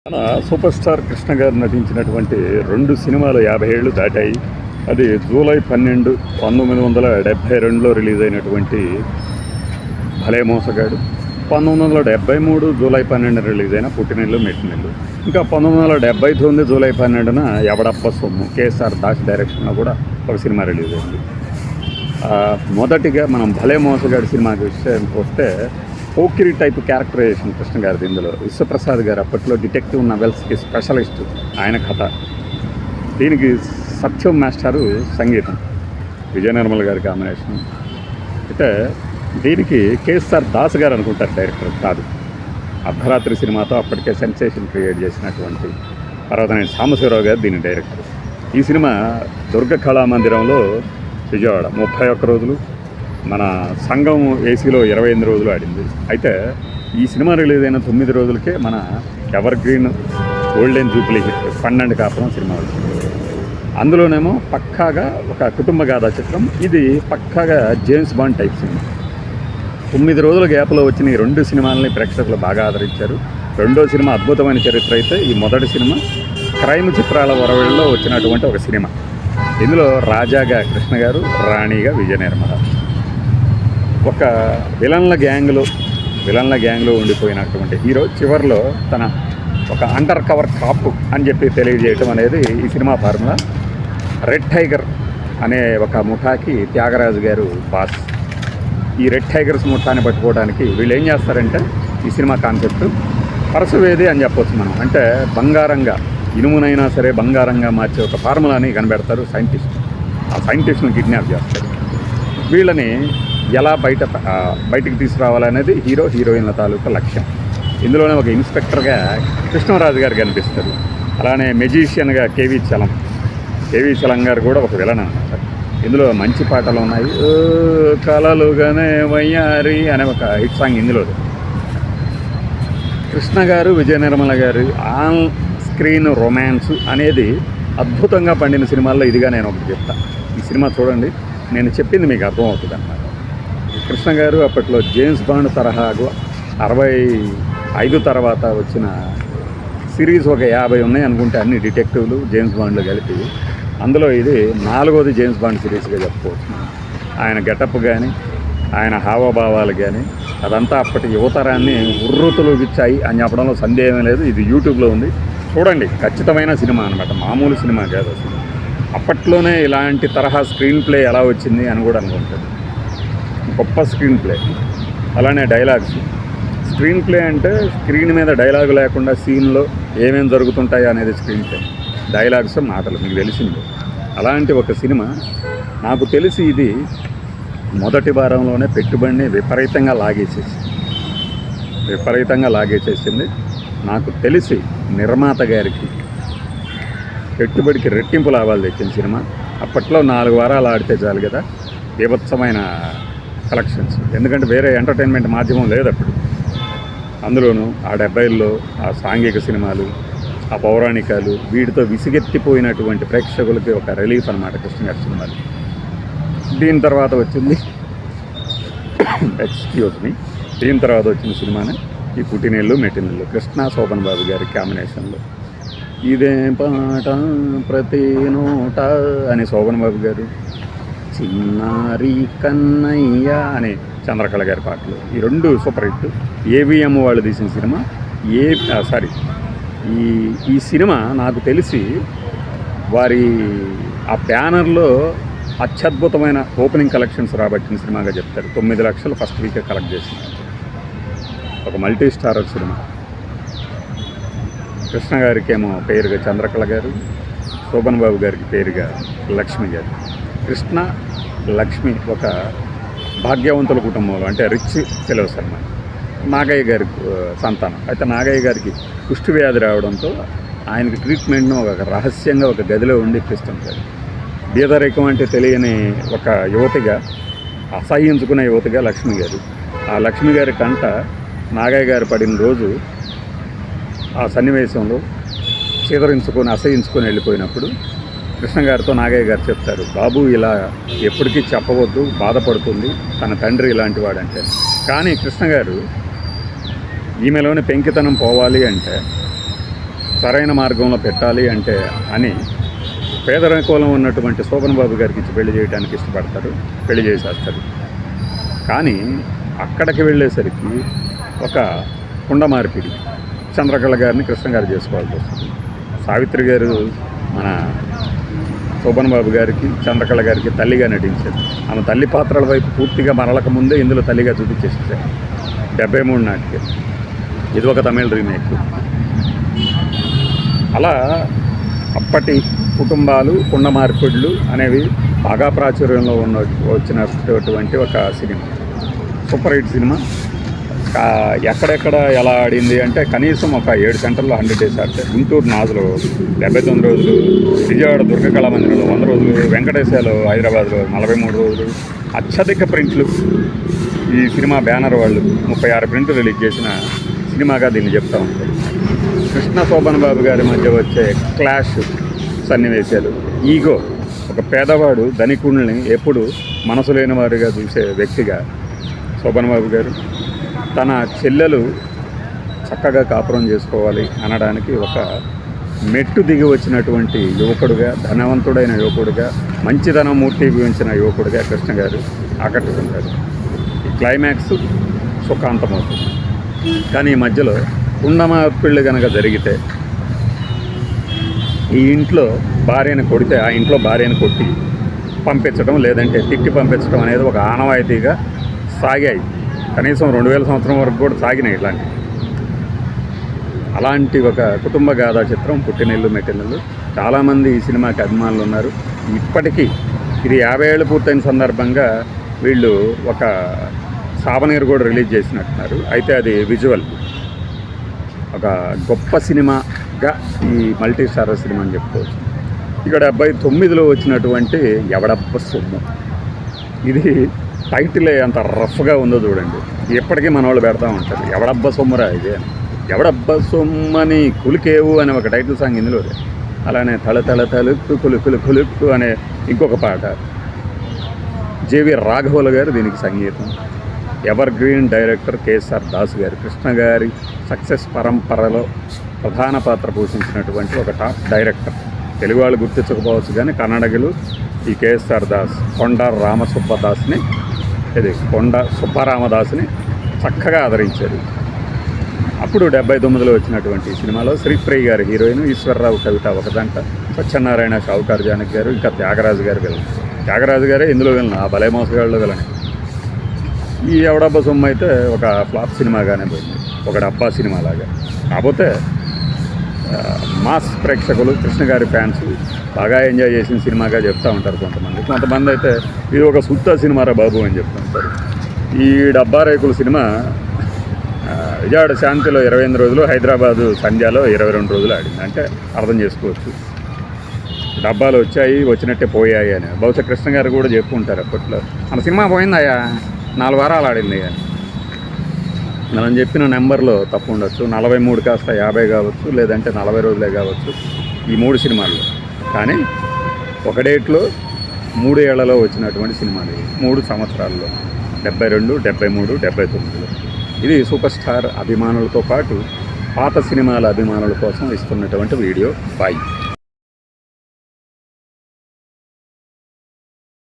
మన super star Krishna గారు నటించినటువంటి 2 సినిమాలు 50 ఏళ్ళు దాటాయి. అది జూలై 12, 1972లో రిలీజ్ అయినటువంటి భలే మోసగాడు, 1973 జూలై 12 రిలీజ్ అయిన పుట్టినెల్లు మెట్టినెల్లు, ఇంకా 1979 జూలై 12న ఎవడప్ప సొమ్ము కేఎస్ఆర్ దాస్ డైరెక్షన్లో కూడా ఒక సినిమా రిలీజ్ అయింది. మొదటిగా మనం భలే మోసగాడు సినిమాకి విషయానికి వస్తే పోకిరి టైప్ క్యారెక్టరైజేషన్ కృష్ణ గారిది. ఇందులో విశ్వప్రసాద్ గారు అప్పట్లో డిటెక్టివ్ నవెల్స్కి స్పెషలిస్ట్, ఆయన కథ. దీనికి సత్యం మాస్టారు సంగీతం, విజయ నిర్మల్ గారి కాంబినేషన్. అయితే దీనికి కేఎస్ఆర్ దాస్ గారు అనుకుంటారు డైరెక్టర్, కాదు. అర్ధరాత్రి సినిమాతో అప్పటికే సెన్సేషన్ క్రియేట్ చేసినటువంటి పర్వతనేని సాంబశివరావు గారు దీని డైరెక్టర్. ఈ సినిమా దుర్గ కళామందిరంలో విజయవాడ 31 రోజులు, మన సంఘం ఏసీలో 28 రోజులు ఆడింది. అయితే ఈ సినిమా రిలీజ్ అయిన 9 రోజులకే మన ever green golden Jubilee hit 12 కాపురం సినిమా వచ్చింది. అందులోనేమో పక్కాగా ఒక కుటుంబ గాథా చిత్రం, ఇది పక్కాగా జేమ్స్ బాండ్ టైప్ సినిమా. 9 రోజుల గ్యాప్లో వచ్చిన ఈ 2 సినిమాలని ప్రేక్షకులు బాగా ఆదరించారు. రెండో సినిమా అద్భుతమైన చరిత్ర అయితే, ఈ మొదటి సినిమా క్రైమ్ చిత్రాల వరవడిలో వచ్చినటువంటి ఒక సినిమా. ఇందులో రాజాగా కృష్ణ గారు, రాణిగా విజయ నిర్మల. ఒక విలన్ల గ్యాంగ్లో ఉండిపోయినటువంటి హీరో చివరిలో తన ఒక అండర్ కవర్ కాప్ అని చెప్పి తెలియజేయటం అనేది ఈ సినిమా ఫార్ములా. రెడ్ టైగర్ అనే ఒక ముఠాకి త్యాగరాజు గారు బాస్. ఈ రెడ్ టైగర్స్ ముఠాన్ని పట్టుకోవడానికి వీళ్ళు ఏం చేస్తారంటే, ఈ సినిమా కాన్సెప్ట్ పరశువేది అని చెప్పవచ్చు మనం. అంటే బంగారంగా, ఇనుమునైనా సరే బంగారంగా మార్చే ఒక ఫార్ములాని కనిపెడతారు సైంటిస్ట్. ఆ సైంటిస్ట్ని కిడ్నాప్ చేస్తారు. వీళ్ళని ఎలా బయటికి తీసుకురావాలనేది హీరోయిన్ల తాలూకా లక్ష్యం. ఇందులోనే ఒక ఇన్స్పెక్టర్గా కృష్ణరాజు గారు కనిపిస్తారు. అలానే మెజీషియన్గా కేవీ చలం గారు కూడా ఒక విలన్ అనమాట. ఇందులో మంచి పాటలు ఉన్నాయి. కలలుగానే వయ్యారి అనే ఒక హిట్ సాంగ్ ఇందులో. కృష్ణ గారు, విజయ నిర్మల గారు ఆన్ స్క్రీన్ రొమాన్స్ అనేది అద్భుతంగా పండిన సినిమాల్లో ఇదిగా నేను ఒకటి చెప్తాను. ఈ సినిమా చూడండి, నేను చెప్పింది మీకు అర్థమవుతుంది అన్నమాట. కృష్ణ గారు అప్పట్లో జేమ్స్ బాండ్ తరహాకు 65 తర్వాత వచ్చిన సిరీస్ ఒక 50 ఉన్నాయి అనుకుంటే, అన్ని డిటెక్టివ్లు జేమ్స్ బాండ్లు కలిపి. అందులో ఇది 4వది జేమ్స్ బాండ్ సిరీస్గా చెప్పుకోవచ్చు. ఆయన గెటప్ కానీ, ఆయన హావభావాలు కానీ, అదంతా అప్పటి యువతరాన్ని ఉర్రూతలోగిచ్చాయి అని చెప్పడంలో సందేహం లేదు. ఇది యూట్యూబ్లో ఉంది, చూడండి. ఖచ్చితమైన సినిమా అనమాట, మామూలు సినిమా కాదు అసలు. అప్పట్లోనే ఇలాంటి తరహా స్క్రీన్ ప్లే ఎలా వచ్చింది అని కూడా అనుకుంటుంది. గొప్ప స్క్రీన్ ప్లే. అలానే డైలాగ్స్. స్క్రీన్ ప్లే అంటే స్క్రీన్ మీద డైలాగు లేకుండా సీన్లో ఏమేమి జరుగుతుంటాయి అనేది స్క్రీన్ ప్లే. డైలాగ్స్, మాటలు మీకు తెలిసింది. అలాంటి ఒక సినిమా నాకు తెలిసి ఇది మొదటి వారంలోనే పెట్టుబడిని విపరీతంగా లాగేసేసింది. నాకు తెలిసి నిర్మాత గారికి పెట్టుబడికి రెట్టింపు లాభాలు తెచ్చిన సినిమా. అప్పట్లో 4 వారాలు ఆడితే చాలు కదా, బీభత్సమైన కలెక్షన్స్. ఎందుకంటే వేరే ఎంటర్టైన్మెంట్ మాధ్యమం లేదు అప్పుడు. అందులోనూ ఆ 70ల్లో ఆ సాంఘిక సినిమాలు, ఆ పౌరాణికాలు, వీటితో విసిగెత్తిపోయినటువంటి ప్రేక్షకులకి ఒక రిలీఫ్ అన్నమాట కృష్ణ గారి సినిమాలు. దీని తర్వాత వచ్చింది దీని తర్వాత వచ్చిన సినిమానే ఈ పుట్టినెల్లు మెట్టినెల్లు, కృష్ణ శోభన్ బాబు గారి కాంబినేషన్లో. ఇదే పాట ప్రతి నోట అని శోభన్ బాబు గారు, చిన్నారి కన్నయ్య అని చంద్రకళ గారి పాటలు, ఈ 2 సూపర్ హిట్. ఏవిఎం వాళ్ళు తీసిన సినిమా. ఈ సినిమా నాకు తెలిసి వారి ఆ బ్యానర్లో అత్యద్భుతమైన ఓపెనింగ్ కలెక్షన్స్ రాబట్టిన సినిమాగా చెప్తారు. 9 లక్షలు ఫస్ట్ వీకే కలెక్ట్ చేసింది. ఒక మల్టీ స్టారర్ సినిమా. కృష్ణ గారికి ఏమో పేరుగా చంద్రకళ గారు, శోభన్ బాబు గారికి పేరుగా లక్ష్మి గారు. కృష్ణ, లక్ష్మి ఒక భాగ్యవంతుల కుటుంబంలో, అంటే రిచ్ ఫెలోస్ అన్నమాట. నాగయ్య గారి సంతానం. అయితే నాగయ్య గారికి కుష్టి వ్యాధి రావడంతో ఆయనకి ట్రీట్మెంట్ను ఒక రహస్యంగా ఒక గదిలో ఉండి ఇప్పిస్తుంటారు. బీదరికం అంటే తెలియని ఒక యువతిగా, అసహ్యించుకునే యువతిగా లక్ష్మి గారు. ఆ లక్ష్మి గారి కంట నాగయ్య గారు పడిన రోజు, ఆ సన్నివేశంలో అసహించుకొని వెళ్ళిపోయినప్పుడు కృష్ణ గారితో నాగయ్య గారు చెప్తారు, బాబు ఇలా ఎప్పటికీ చెప్పవద్దు, బాధపడుతుంది తన తండ్రి ఇలాంటి వాడంటే. కానీ కృష్ణ గారు ఈమెలోని పెంకితనం పోవాలి అంటే సరైన మార్గంలో పెట్టాలి అంటే అని పేదరికంలో ఉన్నటువంటి శోభన్ బాబు గారికి ఇచ్చి పెళ్లి చేయడానికి ఇష్టపడతారు, పెళ్లి చేసేస్తారు. కానీ అక్కడికి వెళ్ళేసరికి ఒక కుండ మార్పిడి చంద్రకళ గారిని కృష్ణ గారు చేసుకోవాల్సి వస్తుంది. సావిత్రి గారు మన శోభన్ బాబు గారికి చంద్రకళ గారికి తల్లిగా నటించారు. ఆమె తల్లి పాత్రల వైపు పూర్తిగా మరలక ముందే ఇందులో తల్లిగా చూపించేసారు. 73 నాటికి ఇది ఒక తమిళ రీమేక్. అలా అప్పటి కుటుంబాలు కుండ మార్పిడులు అనేవి బాగా ప్రాచుర్యంలో వచ్చినటువంటి ఒక సినిమా, సూపర్ హిట్ సినిమా. ఎక్కడెక్కడ ఎలా ఆడింది అంటే కనీసం ఒక 7 సెంటర్లో 100 డేస్ ఆడితే, గుంటూరు నాజులో 79 రోజులు, విజయవాడ దుర్గ కళామందిరంలో 100 రోజులు, వెంకటేశాలో హైదరాబాద్లో 43 రోజులు, అత్యధిక ప్రింట్లు. ఈ సినిమా బ్యానర్ వాళ్ళు 36 ప్రింట్లు రిలీజ్ చేసిన సినిమాగా దీన్ని చెప్తూ ఉంటారు. కృష్ణ శోభన్ బాబు గారి మధ్య వచ్చే క్లాష్ సన్నివేశాలు, ఈగో, ఒక పేదవాడు ధనికుల్ని ఎప్పుడు మనసు లేని వారిగా చూసే వ్యక్తిగా శోభన్ బాబు గారు, తన చెల్లెలు చక్కగా కాపురం చేసుకోవాలి అనడానికి ఒక మెట్టు దిగి వచ్చినటువంటి యువకుడుగా, ధనవంతుడైన యువకుడుగా, మంచితనం మూర్తిభవించిన యువకుడుగా కృష్ణ గారు ఆకట్టుకుంటారు. ఈ క్లైమాక్స్ సుఖాంతమవుతుంది. కానీ ఈ మధ్యలో కుండ మార్పిళ్ళు కనుక జరిగితే ఈ ఇంట్లో భార్యను కొడితే ఆ ఇంట్లో భార్యను కొట్టి పంపించడం, లేదంటే తిట్టి పంపించడం అనేది ఒక ఆనవాయితీగా సాగాయి. కనీసం 2000 సంవత్సరం వరకు కూడా సాగినాయి ఇట్లాంటివి. అలాంటి ఒక కుటుంబ గాథా చిత్రం పుట్టినిల్లు మెట్టినిల్లు. చాలామంది ఈ సినిమాకి అభిమానులు ఉన్నారు. ఇప్పటికీ ఇది 50 ఏళ్ళు పూర్తయిన సందర్భంగా వీళ్ళు ఒక సావనీరు కూడా రిలీజ్ చేసినట్టున్నారు. అయితే అది విజువల్, ఒక గొప్ప సినిమాగా ఈ మల్టీ స్టారర్ సినిమా అని చెప్పుకోవచ్చు. ఇక్కడ 79లో వచ్చినటువంటి ఎవడబ్బ సొమ్ము, ఇది టైటిల్ అంత రఫ్గా ఉందో చూడండి. ఎప్పటికీ మన వాళ్ళు పెడతా ఉంటారు, ఎవడబ్బ సొమ్మురా ఇది, ఎవడబ్బ సొమ్మని కులికేవు అనే ఒక టైటిల్ సాంగ్ ఇందులో. అలానే తల తల తలుక్కు కులుకులు కులుక్కు అనే ఇంకొక పాట. జేవి రాఘవుల గారు దీనికి సంగీతం. Ever green director KSR Das గారు, కృష్ణ గారి సక్సెస్ పరంపరలో ప్రధాన పాత్ర పోషించినటువంటి ఒక టాప్ డైరెక్టర్. తెలుగు వాళ్ళు గుర్తించకపోవచ్చు కానీ కన్నడగులు ఈ కేఎస్ఆర్ దాస్, కొండ సుబ్బరామదాస్ని చక్కగా ఆదరించారు. అప్పుడు 79లో వచ్చినటువంటి సినిమాలో శ్రీప్రియ గారి హీరోయిన్, ఈశ్వర్రావు కవిత ఒక దంట, సత్యనారాయణ షావుకార్ జానకి గారు, ఇంకా త్యాగరాజు గారు విలన్. త్యాగరాజు గారే ఇందులో విలన్, ఆ భలే మోసగాళ్ళు విలని. ఈ ఎవడబ్బ సొమ్ము అయితే ఒక ఫ్లాప్ సినిమాగానే పోయింది, ఒక డబ్బా సినిమాలాగా. కాకపోతే మాస్ ప్రేక్షకులు, కృష్ణ గారి ఫ్యాన్స్ బాగా ఎంజాయ్ చేసిన సినిమాగా చెప్తూ ఉంటారు కొంతమంది అయితే ఇది ఒక సుత్తా సినిమారా బాబు అని చెప్తూ ఉంటారు. ఈ డబ్బా రేకుల సినిమా విజయవాడ శాంతిలో 28 రోజులు, హైదరాబాదు సంధ్యాలో 22 రోజులు ఆడింది. అంటే అర్థం చేసుకోవచ్చు, డబ్బాలు వచ్చినట్టే పోయాయి అని. బహుశా కృష్ణ గారు కూడా చెప్పుకుంటారు అప్పట్లో, మన సినిమా పోయిందయ్యా 4 వారాలు ఆడింది అని. మనం చెప్పిన నెంబర్లో తప్పు ఉండొచ్చు, 43 కాస్త 50 కావచ్చు, లేదంటే 40 రోజులే కావచ్చు ఈ 3 సినిమాల్లో. కానీ ఒక డేట్లో 3 ఏళ్లలో వచ్చినటువంటి సినిమాలు 3 సంవత్సరాల్లో, 72, 73, 79లో. ఇది సూపర్ స్టార్ అభిమానులతో పాటు పాత సినిమాల అభిమానుల కోసం ఇస్తున్నటువంటి వీడియో. బాయ్.